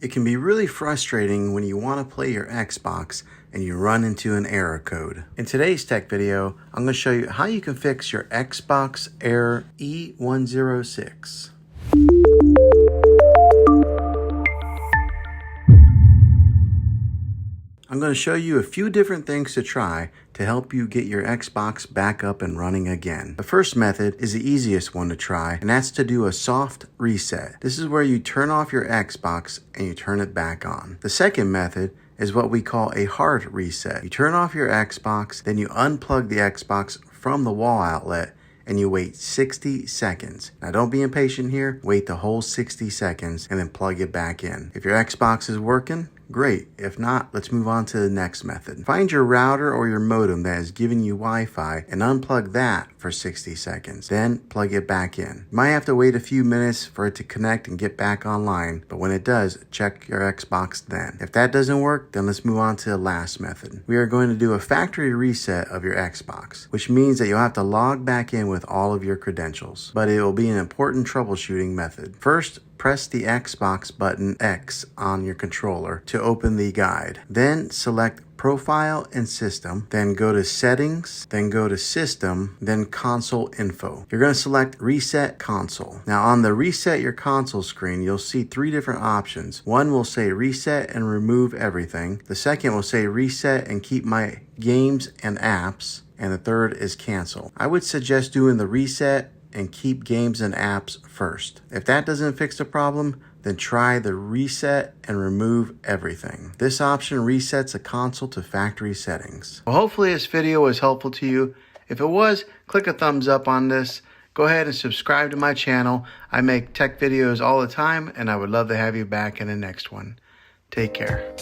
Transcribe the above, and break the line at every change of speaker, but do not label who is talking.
It can be really frustrating when you want to play your Xbox and you run into an error code. In today's tech video, I'm going to show you how you can fix your Xbox error E106. I'm going to show you a few different things to try to help you get your Xbox back up and running again. The first method is the easiest one to try, and that's to do a soft reset. This is where you turn off your Xbox and you turn it back on. The second method is what we call a hard reset. You turn off your Xbox, then you unplug the Xbox from the wall outlet and you wait 60 seconds. Now don't be impatient here, wait the whole 60 seconds and then plug it back in. If your Xbox is working, great. If not, let's move on to the next method. Find your router or your modem that is giving you Wi-Fi and unplug that for 60 seconds. Then plug it back in. You might have to wait a few minutes for it to connect and get back online, but when it does, check your Xbox then. If that doesn't work, then let's move on to the last method. We are going to do a factory reset of your Xbox, which means that you'll have to log back in with all of your credentials, but it will be an important troubleshooting method. First, press the Xbox button X on your controller to open the guide. Then select Profile and System, then go to Settings, then go to System, then Console Info. You're going to select Reset Console. Now on the Reset Your Console screen, you'll see three different options. One will say Reset and Remove Everything. The second will say Reset and Keep My Games and Apps. And the third is Cancel. I would suggest doing the Reset and Keep Games and Apps first. If that doesn't fix the problem, then try the Reset and Remove Everything. This option resets a console to factory settings. Well, hopefully this video was helpful to you. If it was, click a thumbs up on this. Go ahead and subscribe to my channel. I make tech videos all the time, and I would love to have you back in the next one. Take care.